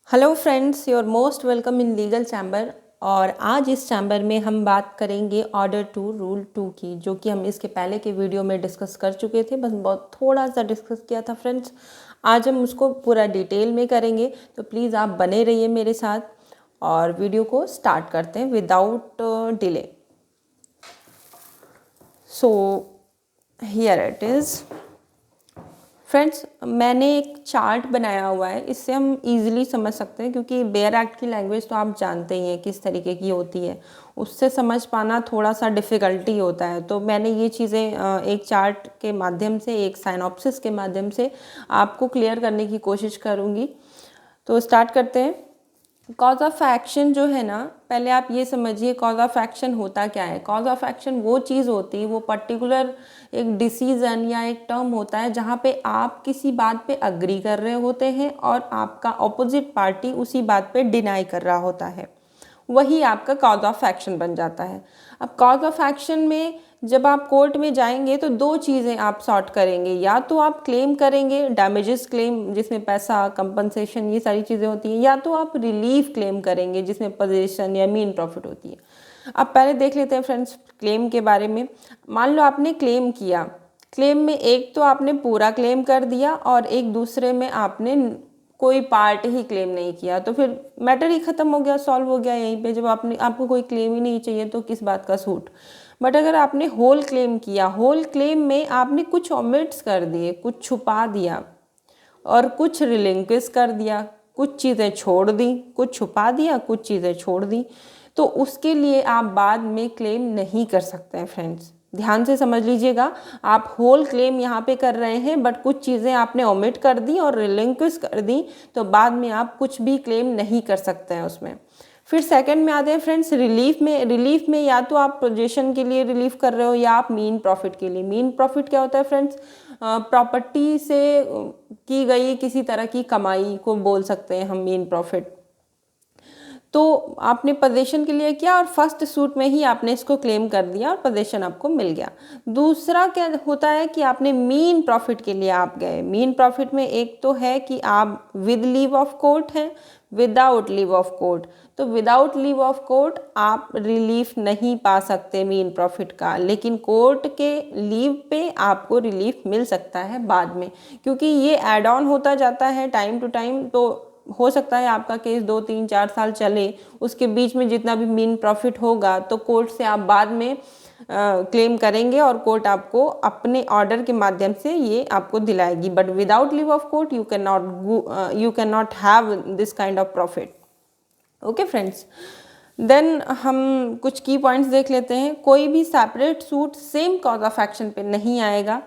Hello friends, your most welcome in legal chamber. और आज इस चैम्बर में हम बात करेंगे ऑर्डर 2 रूल 2 की, जो कि हम इसके पहले के वीडियो में डिस्कस कर चुके थे। बस बहुत थोड़ा सा डिस्कस किया था फ्रेंड्स। आज हम उसको पूरा डिटेल में करेंगे, तो प्लीज़ आप बने रहिए मेरे साथ और वीडियो को स्टार्ट करते हैं without delay. So here it is friends, मैंने एक चार्ट बनाया हुआ है, इससे हम इजीली समझ सकते हैं, क्योंकि बेयर एक्ट की लैंग्वेज तो आप जानते ही हैं किस तरीके की होती है। उससे समझ पाना थोड़ा सा डिफ़िकल्टी होता है। तो मैंने ये चीज़ें एक चार्ट के माध्यम से, एक साइनॉप्सिस के माध्यम से आपको क्लियर करने की कोशिश करूँगी। तो स्टार्ट करते हैं। कॉज ऑफ एक्शन जो है ना, पहले आप ये समझिए कॉज ऑफ एक्शन होता क्या है। कॉज ऑफ एक्शन वो चीज़ होती है, वो पर्टिकुलर एक डिसीजन या एक टर्म होता है जहाँ पे आप किसी बात पे अग्री कर रहे होते हैं और आपका ऑपोजिट पार्टी उसी बात पे डिनाई कर रहा होता है। वही आपका कॉज ऑफ एक्शन बन जाता है। अब कॉज ऑफ एक्शन में जब आप कोर्ट में जाएंगे तो दो चीज़ें आप सॉर्ट करेंगे। या तो आप क्लेम करेंगे डैमेजेस क्लेम, जिसमें पैसा, कंपनसेशन, ये सारी चीज़ें होती हैं, या तो आप रिलीफ क्लेम करेंगे जिसमें पोजीशन या मीन प्रॉफिट होती है। अब पहले देख लेते हैं फ्रेंड्स क्लेम के बारे में। मान लो आपने क्लेम किया, क्लेम में एक तो आपने पूरा क्लेम कर दिया और एक दूसरे में आपने कोई पार्ट ही क्लेम नहीं किया, तो फिर मैटर ही ख़त्म हो गया, सॉल्व हो गया यहीं पे। जब आपको कोई क्लेम ही नहीं चाहिए तो किस बात का सूट। बट अगर आपने होल क्लेम किया, होल क्लेम में आपने कुछ ओमिट्स कर दिए, कुछ छुपा दिया और कुछ रिलिंक्विश कर दिया, कुछ चीज़ें छोड़ दी, कुछ छुपा दिया, कुछ चीज़ें छोड़ दी, तो उसके लिए आप बाद में क्लेम नहीं कर सकते हैं फ्रेंड्स। ध्यान से समझ लीजिएगा, आप होल क्लेम यहाँ पे कर रहे हैं बट कुछ चीज़ें आपने ओमिट कर दी और रिलिंक्विश कर दी, तो बाद में आप कुछ भी क्लेम नहीं कर सकते हैं उसमें। फिर सेकंड में आते हैं फ्रेंड्स रिलीफ में। रिलीफ में या तो आप पोजीशन के लिए रिलीफ कर रहे हो या आप मीन प्रॉफिट के लिए। मीन प्रॉफिट क्या होता है फ्रेंड्स? प्रॉपर्टी से की गई किसी तरह की कमाई को बोल सकते हैं हम मीन प्रॉफिट। तो आपने पोजीशन के लिए किया और फर्स्ट सूट में ही आपने इसको क्लेम कर दिया और पोजीशन आपको मिल गया। दूसरा क्या होता है कि आपने मीन प्रॉफिट के लिए आप गए। मीन प्रॉफिट में एक तो है कि आप विद लीव ऑफ कोर्ट हैं, विदाउट लीव ऑफ कोर्ट। तो विदाउट लीव ऑफ कोर्ट आप रिलीफ नहीं पा सकते मीन प्रॉफिट का, लेकिन कोर्ट के लीव पे आपको रिलीफ मिल सकता है बाद में, क्योंकि ये एड ऑन होता जाता है टाइम टू टाइम। तो हो सकता है आपका केस 2, 3, 4 साल चले, उसके बीच में जितना भी मीन प्रॉफिट होगा तो कोर्ट से आप बाद में क्लेम करेंगे और कोर्ट आपको अपने ऑर्डर के माध्यम से ये आपको दिलाएगी। But without leave of court you can not have this kind of profit. Okay friends, then हम कुछ की पॉइंट्स देख लेते हैं। कोई भी separate suit same cause of action पे नहीं आएगा।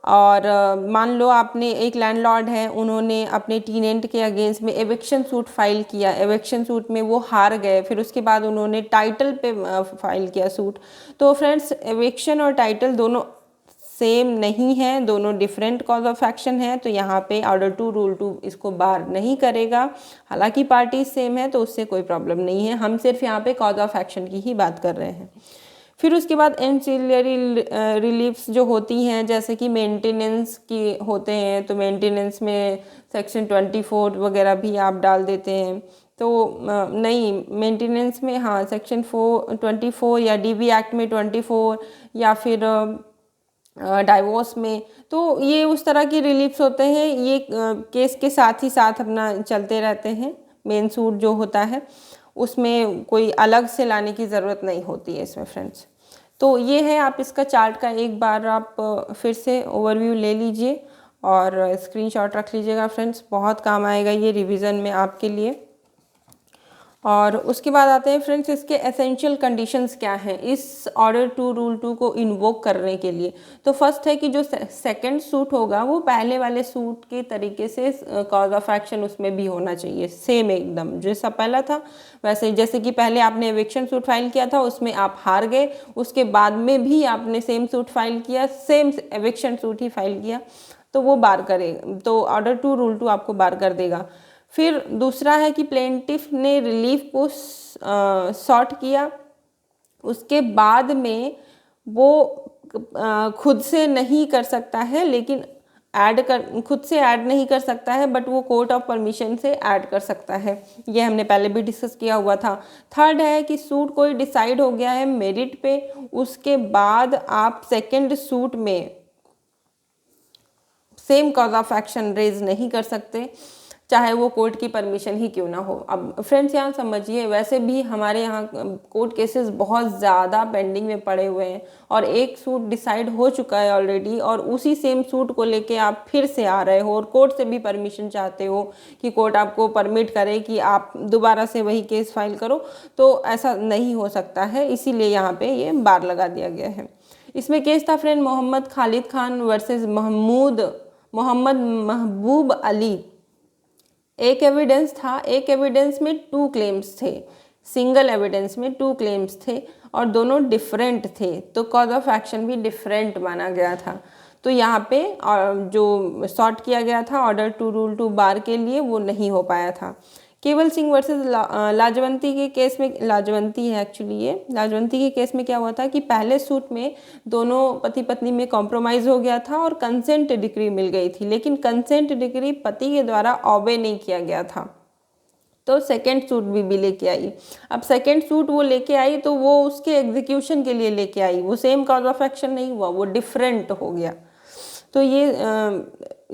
और मान लो आपने एक लैंडलॉर्ड है, उन्होंने अपने टेनेंट के अगेंस्ट में एविक्शन सूट फाइल किया। एविक्शन सूट में वो हार गए, फिर उसके बाद उन्होंने टाइटल पे फाइल किया सूट। तो फ्रेंड्स, एविक्शन और टाइटल दोनों सेम नहीं है, दोनों डिफरेंट कॉज ऑफ एक्शन है। तो यहाँ पे ऑर्डर 2 रूल 2 इसको बार नहीं करेगा। हालांकि पार्टी सेम है तो उससे कोई प्रॉब्लम नहीं है, हम सिर्फ यहाँ पे कॉज ऑफ एक्शन की ही बात कर रहे हैं। फिर उसके बाद एंसिलरी रिलीफ्स जो होती हैं, जैसे कि मेंटेनेंस की होते हैं, तो मेंटेनेंस में सेक्शन 24 वगैरह भी आप डाल देते हैं। तो नहीं, मेंटेनेंस में हाँ सेक्शन 24 या डीबी एक्ट में 24 या फिर डाइवोर्स में, तो ये उस तरह की रिलीफ्स होते हैं। ये केस के साथ ही साथ अपना चलते रहते हैं। मेन सूट जो होता है उसमें कोई अलग से लाने की ज़रूरत नहीं होती है इसमें फ्रेंड्स। तो ये है, आप इसका चार्ट का एक बार आप फिर से ओवरव्यू ले लीजिए और स्क्रीनशॉट रख लीजिएगा फ्रेंड्स, बहुत काम आएगा ये रिवीजन में आपके लिए। और उसके बाद आते हैं फ्रेंड्स इसके एसेंशियल कंडीशंस क्या हैं इस ऑर्डर 2 रूल 2 को इन्वोक करने के लिए। तो फर्स्ट है कि जो सेकंड सूट होगा वो पहले वाले सूट के तरीके से कॉज ऑफ एक्शन उसमें भी होना चाहिए, सेम एकदम जैसा पहला था वैसे। जैसे कि पहले आपने एविक्शन सूट फाइल किया था, उसमें आप हार गए, उसके बाद में भी आपने सेम सूट फाइल किया, सेम एविक्शन सूट ही फाइल किया, तो वो बार करेगा। तो ऑर्डर 2 रूल 2 आपको बार कर देगा। फिर दूसरा है कि प्लेंटिफ ने रिलीफ को सॉर्ट किया, उसके बाद में वो खुद से नहीं कर सकता है, लेकिन खुद से ऐड नहीं कर सकता है, बट वो कोर्ट ऑफ परमिशन से ऐड कर सकता है। ये हमने पहले भी डिस्कस किया हुआ था। थर्ड है कि सूट कोई डिसाइड हो गया है मेरिट पे, उसके बाद आप सेकंड सूट में same cause of action raise नहीं कर सकते, चाहे वो कोर्ट की परमिशन ही क्यों ना हो। अब फ्रेंड्स यहाँ समझिए, वैसे भी हमारे यहाँ कोर्ट केसेस बहुत ज़्यादा पेंडिंग में पड़े हुए हैं और एक सूट डिसाइड हो चुका है ऑलरेडी, और उसी सेम सूट को लेके आप फिर से आ रहे हो और कोर्ट से भी परमिशन चाहते हो कि कोर्ट आपको परमिट करे कि आप दोबारा से वही केस फाइल करो, तो ऐसा नहीं हो सकता है। इसीलिए यहाँ पे ये बार लगा दिया गया है। इसमें केस था फ्रेंड मोहम्मद खालिद खान वर्सेस मोहम्मद महबूब अली। एक एविडेंस था, एक एविडेंस में 2 क्लेम्स थे, सिंगल एविडेंस में 2 क्लेम्स थे और दोनों डिफरेंट थे, तो कॉज ऑफ एक्शन भी डिफरेंट माना गया था। तो यहाँ पे जो सॉर्ट किया गया था ऑर्डर टू रूल टू बार के लिए, वो नहीं हो पाया था। केवल सिंह वर्सेस लाजवंती के केस में, लाजवंती है एक्चुअली ये, लाजवंती के केस में क्या हुआ था कि पहले सूट में दोनों पति पत्नी में कॉम्प्रोमाइज़ हो गया था और कंसेंट डिक्री मिल गई थी, लेकिन कंसेंट डिक्री पति के द्वारा ऑबे नहीं किया गया था, तो सेकेंड सूट भी लेके आई। अब सेकेंड सूट वो लेके आई तो वो उसके एग्जीक्यूशन के लिए लेके आई, वो सेम कॉज ऑफ एक्शन नहीं हुआ, वो डिफरेंट हो गया। तो ये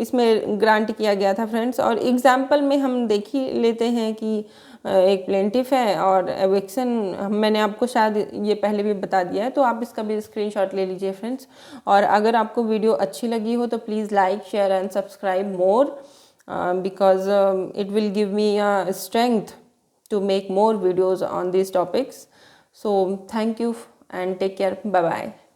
इसमें ग्रांट किया गया था फ्रेंड्स। और एग्जाम्पल में हम देख ही लेते हैं कि एक प्लेंटिफ है और एविक्शन, मैंने आपको शायद ये पहले भी बता दिया है, तो आप इसका भी स्क्रीनशॉट ले लीजिए फ्रेंड्स। और अगर आपको वीडियो अच्छी लगी हो तो please like, share and subscribe more, because it will give me strength to make more videos on these topics. So thank you and take care. Bye bye.